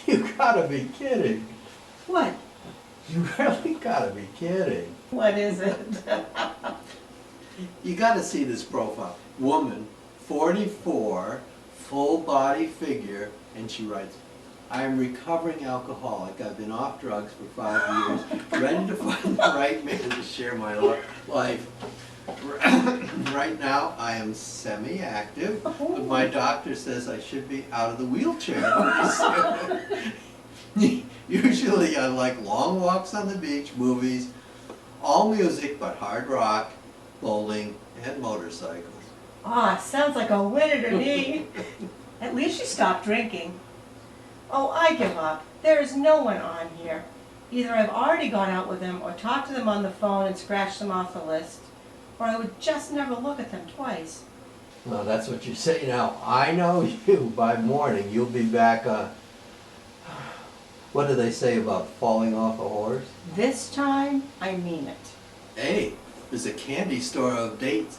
You gotta be kidding. What? You really gotta be kidding. What is it? You gotta see this profile. Woman, 44, full body figure, and she writes, I am recovering alcoholic. I've been off drugs for 5 years, ready to find the right man to share my life. Right now, I am semi-active, but my doctor says I should be out of the wheelchair pretty soon. Usually I like long walks on the beach, movies, all music but hard rock, bowling, and motorcycles. Ah, sounds like a winner to me. At least you stopped drinking. Oh, I give up. There is no one on here. Either I've already gone out with them or talked to them on the phone and scratched them off the list, or I would just never look at them twice. Well, that's what you say now. I know you. By morning, you'll be back on. What do they say about falling off a horse? This time, I mean it. Hey, there's a candy store of dates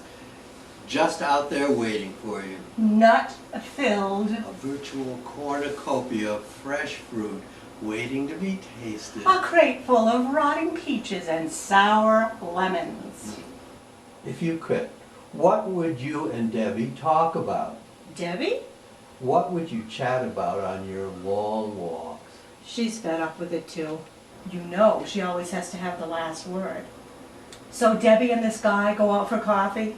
just out there waiting for you. Nut filled. A virtual cornucopia of fresh fruit waiting to be tasted. A crate full of rotting peaches and sour lemons. If you could, what would you and Debbie talk about? Debbie? What would you chat about on your long walks? She's fed up with it too. You know she always has to have the last word. So Debbie and this guy go out for coffee.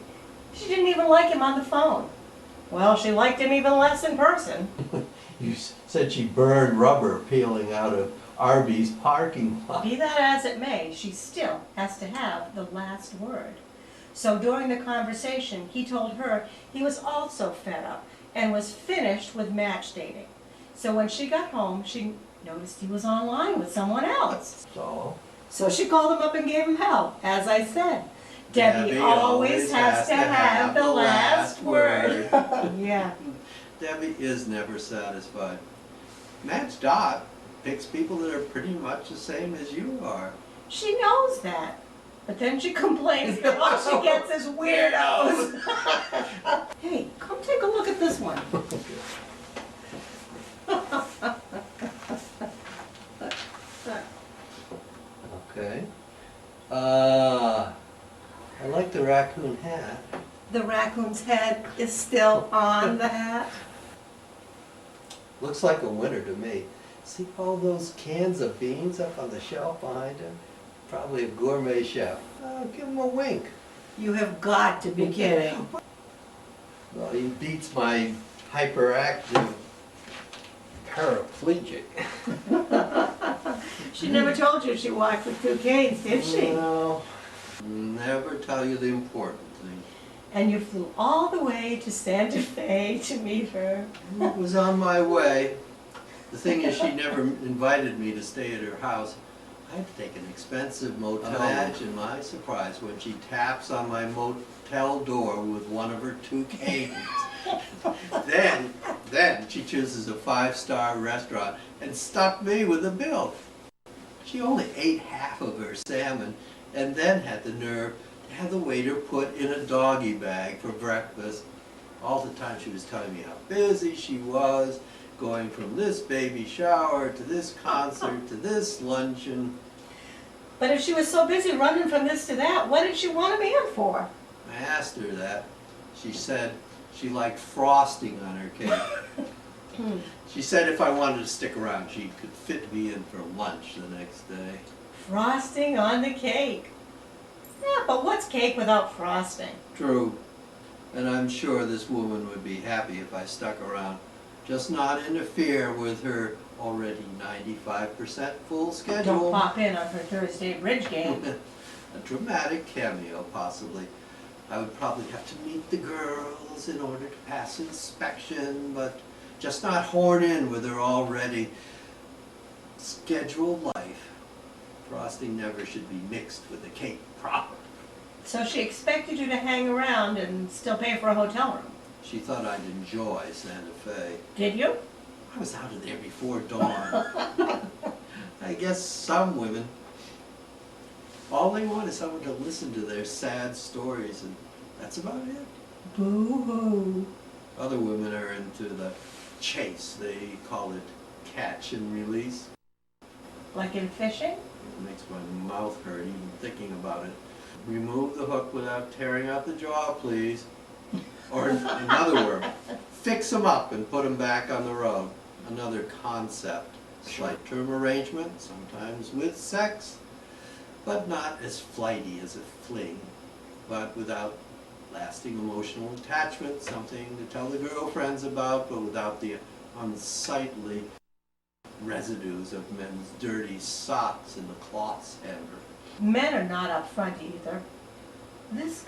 She didn't even like him on the phone. Well, she liked him even less in person. You said she burned rubber peeling out of Arby's parking lot. Be that as it may, she still has to have the last word. So during the conversation, he told her he was also fed up and was finished with match dating. So when she got home, she noticed he was online with someone else. So she called him up and gave him hell, as I said. Debbie always has to have the last word. Yeah. Debbie is never satisfied. Match Dot picks people that are pretty much the same as you are. She knows that. But then she complains that all she gets is weirdos. Hey, come take a look at this one. Okay. I like the raccoon hat. The raccoon's head is still on the hat. Looks like a winner to me. See all those cans of beans up on the shelf behind him? Probably a gourmet chef. Give him a wink. You have got to be kidding. Well, he beats my hyperactive paraplegic. She never told you she walked with 2 canes, did she? No. Never tell you the important thing. And you flew all the way to Santa Fe to meet her. It was on my way. The thing is, she never invited me to stay at her house. I had to take an expensive motel. Imagine my surprise when she taps on my motel door with one of her 2 canes. Then she chooses a 5-star restaurant and stuffed me with a bill. She only ate half of her salmon and then had the nerve to have the waiter put in a doggy bag for breakfast. All the time she was telling me how busy she was, going from this baby shower to this concert to this luncheon. But if she was so busy running from this to that, what did she want a man for? I asked her that. She said she liked frosting on her cake. She said if I wanted to stick around, she could fit me in for lunch the next day. Frosting on the cake. Yeah, but what's cake without frosting? True. And I'm sure this woman would be happy if I stuck around. Just not interfere with her already 95% full schedule. Don't pop in on her Thursday bridge game. A dramatic cameo, possibly. I would probably have to meet the girls in order to pass inspection, but just not horn in with her already scheduled life. Frosting never should be mixed with the cake proper. So she expected you to hang around and still pay for a hotel room. She thought I'd enjoy Santa Fe. Did you? I was out of there before dawn. I guess some women, all they want is someone to listen to their sad stories, and that's about it. Boo-hoo. Other women are into the chase. They call it catch and release. Like in fishing? It makes my mouth hurt even thinking about it. Remove the hook without tearing out the jaw, please. Or in other words, fix them up and put them back on the road. Another concept. Slight term arrangement, sometimes with sex, but not as flighty as a fling, but without lasting emotional attachment, something to tell the girlfriends about, but without the unsightly residues of men's dirty socks in the cloth sander. Men are not upfront either. This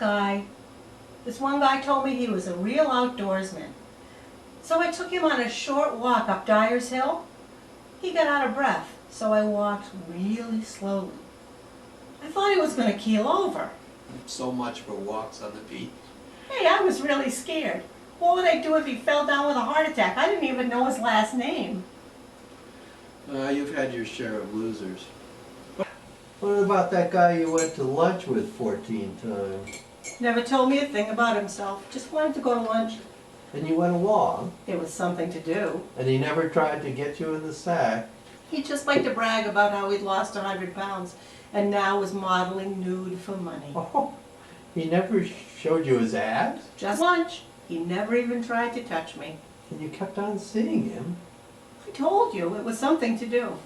one guy told me he was a real outdoorsman. So I took him on a short walk up Dyer's Hill. He got out of breath, so I walked really slowly. I thought he was going to keel over. So much for walks on the beach. Hey, I was really scared. What would I do if he fell down with a heart attack? I didn't even know his last name. You've had your share of losers. What about that guy you went to lunch with 14 times? Never told me a thing about himself. Just wanted to go to lunch. And you went along, It was something to do. and he never tried to get you in the sack. He just liked to brag about how he'd lost 100 pounds and now was modeling nude for money. Oh, he never showed you his abs? Just lunch. He never even tried to touch me. And you kept on seeing him. I told you, it was something to do.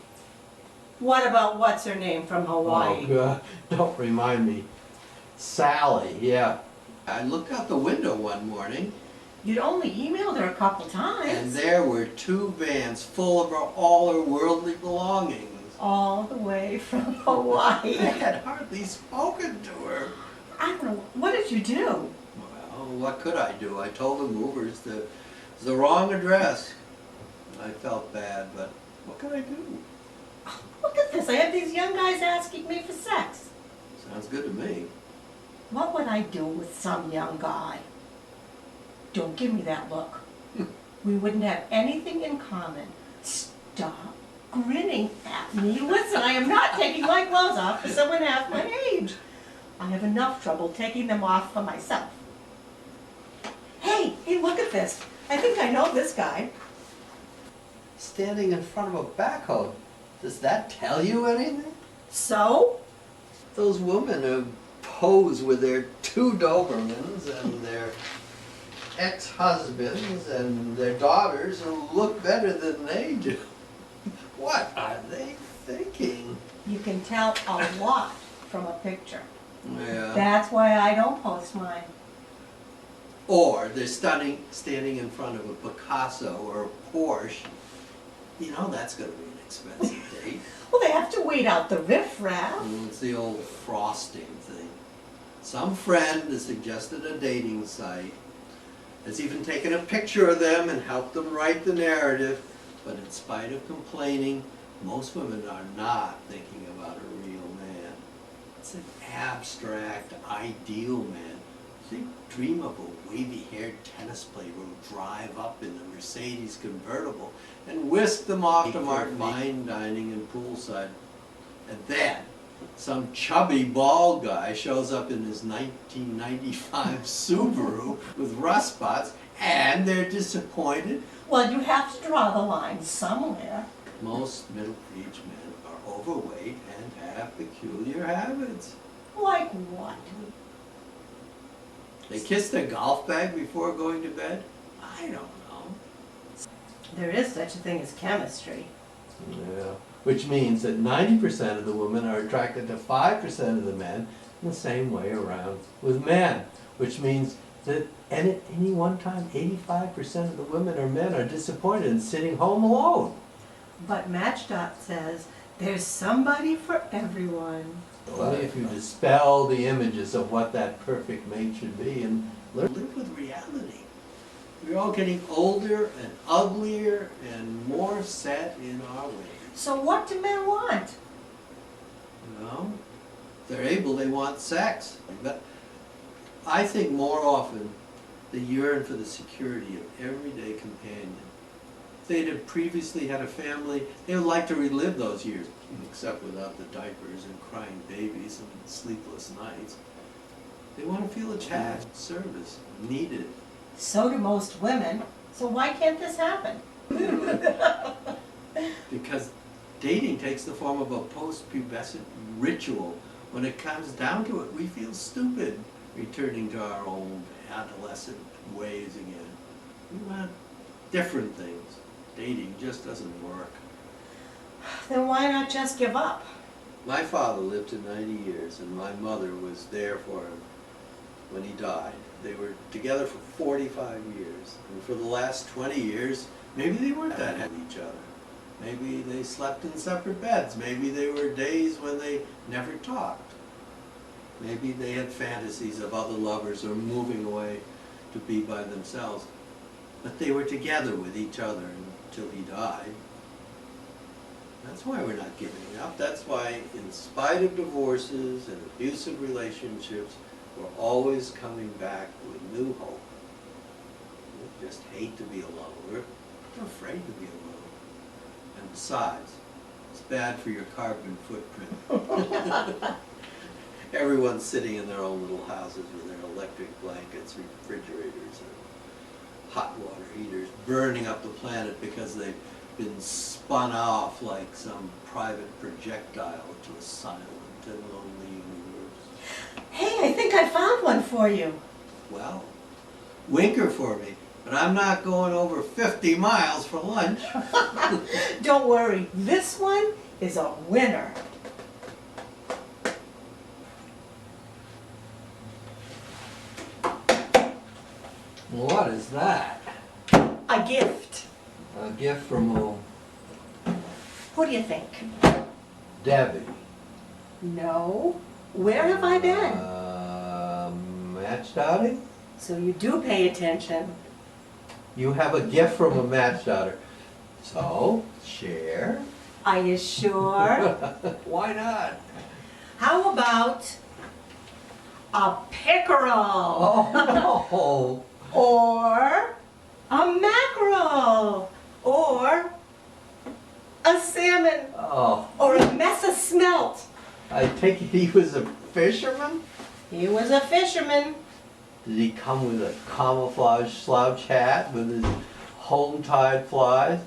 What about what's her name from Hawaii? Oh, God, don't remind me. Sally, yeah. I looked out the window one morning, You'd only emailed her a couple and times. there were 2 vans full of all her worldly belongings. All the way from I Hawaii. had hardly spoken to her. I don't know, what did you do? Well, what could I do? I told the movers it's the wrong address. I felt bad, but what could I do? Look at this, I have these young guys asking me for sex. Sounds good to me. What would I do with some young guy? Don't give me that look. We wouldn't have anything in common. Stop grinning at me. Listen, I am not taking my clothes off for someone half my age. I have enough trouble taking them off for myself. Hey, look at this. I think I know this guy. Standing in front of a backhoe, does that tell you anything? So? Those women who pose with their 2 Dobermans and their ex-husbands and their daughters who look better than they do. What are they thinking? You can tell a lot from a picture. Yeah. That's why I don't post mine. Or they're standing in front of a Picasso or a Porsche. You know that's going to be an expensive date. Well, they have to weed out the riffraff. It's the old frosting thing. Some friend has suggested a dating site, has even taken a picture of them and helped them write the narrative, but in spite of complaining, most women are not thinking about a real man. It's an abstract, ideal man. They dream of a wavy-haired tennis player who'll drive up in the Mercedes convertible and whisk them off to fine dining and poolside. And then, some chubby bald guy shows up in his 1995 Subaru with rust spots, and they're disappointed. Well, you have to draw the line somewhere. Most middle-aged men are overweight and have peculiar habits. Like what? They kiss their golf bag before going to bed? I don't know. There is such a thing as chemistry. Yeah. Which means that 90% of the women are attracted to 5% of the men, in the same way around with men. Which means that at any one time, 85% of the women or men are disappointed in sitting home alone. But MatchDot says there's somebody for everyone. Only if you dispel the images of what that perfect mate should be and live with reality. We're all getting older and uglier and more set in our ways. So what do men want? You know, if they're able, they want sex. But I think more often they yearn for the security of everyday companion. If they'd have previously had a family, they would like to relive those years, except without the diapers and crying babies and sleepless nights. They want to feel attached, service, needed. So do most women. So why can't this happen? because dating takes the form of a post-pubescent ritual. When it comes down to it, we feel stupid returning to our old adolescent ways again. We want different things. Dating just doesn't work. Then why not just give up? My father lived to 90 years, and my mother was there for him when he died. They were together for 45 years, and for the last 20 years, maybe they weren't that happy with each other. Maybe they slept in separate beds. Maybe there were days when they never talked. Maybe they had fantasies of other lovers or moving away to be by themselves. But they were together with each other until he died. That's why we're not giving up. That's why, in spite of divorces and abusive relationships, we're always coming back with new hope. We just hate to be alone. We're afraid to be alone. And besides, it's bad for your carbon footprint. Everyone's sitting in their own little houses with their electric blankets, refrigerators, and hot water heaters, burning up the planet because they've been spun off like some private projectile to a silent and lonely universe. Hey, I think I found one for you. Well, winker for me, but I'm not going over 50 miles for lunch. Don't worry, this one is a winner. What is that? A gift. A gift from Who do you think? Debbie. No. Where have I been? Matched outing? So you do pay attention. You have a gift from a matched outer. So, share. Are you sure? Why not? How about a pickerel? Oh, Or a mackerel? Or a salmon? no. Oh, Or a mess of smelt? I take it he was a fisherman? He was a fisherman. Did he come with a camouflage slouch hat with his home-tied flies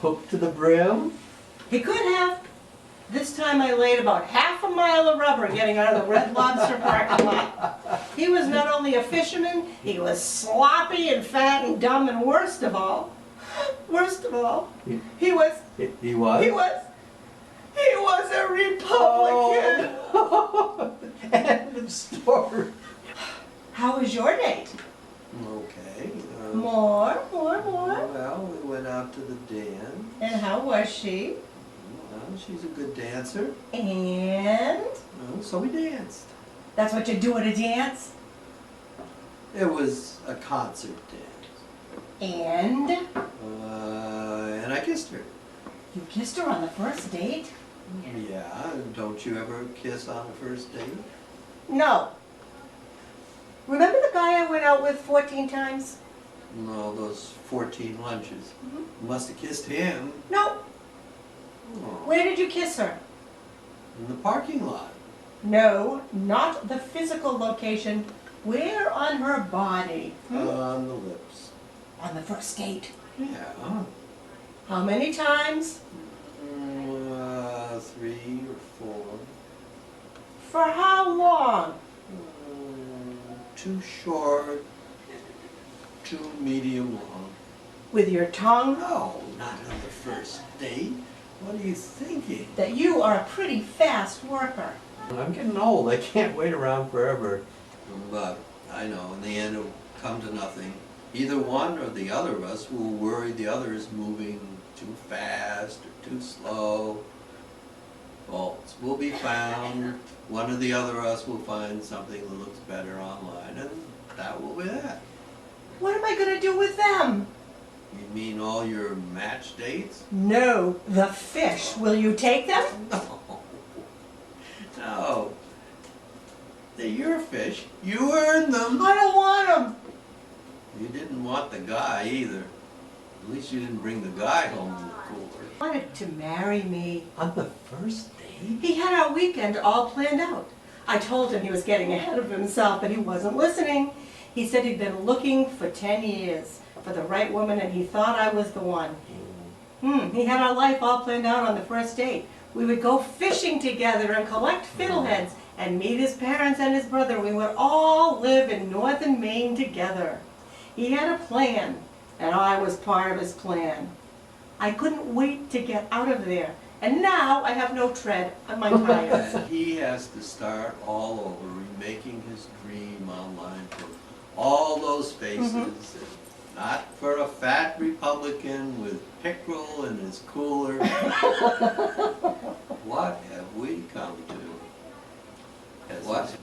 hooked to the brim? He could have. This time I laid about half a mile of rubber getting out of the Red Lobster parking lot. He was not only a fisherman, he was sloppy and fat and dumb, and worst of all, he was He was? he was a Republican. Oh. End of story. How was your date? Okay. More. Well, we went out to the dance. And how was she? Well, she's a good dancer. And So we danced. that's what you do at a dance? It was a concert dance. And And I kissed her. you kissed her on the first date? Yeah, don't you ever kiss on a first date? No. Remember the guy I went out with 14 times? No, those 14 lunches. Mhm. You must have kissed him. No. Oh, Where did you kiss her? in the parking lot. No, not the physical location. Where on her body? On the lips. On the first date. Yeah. How many times? 3 or 4. For how long? Too short, too medium long. With your tongue? No, not on the first date. What are you thinking? That you are a pretty fast worker. I'm getting old. I can't wait around forever. But I know in the end it'll come to nothing. Either one or the other of us will worry the other is moving too fast or too slow. Faults will be found. One or the other of us will find something that looks better online, and that will be that. What am I going to do with them? You mean all your match dates? No, the fish. Will you take them? No. No. They're your fish. You earned them. I don't want them. You didn't want the guy either. At least you didn't bring the guy home in the cooler. He wanted to marry me. On the first date? He had our weekend all planned out. I told him he was getting ahead of himself, but he wasn't listening. He said he'd been looking for 10 years for the right woman, and he thought I was the one. He had our life all planned out on the first date. We would go fishing together and collect fiddleheads and meet his parents and his brother. We would all live in northern Maine together. He had a plan, and I was part of his plan. I couldn't wait to get out of there, and now I have no tread on my tires. And he has to start all over, remaking his dream online for all those faces, and not for a fat Republican with pickerel in his cooler. What have we come to? As what?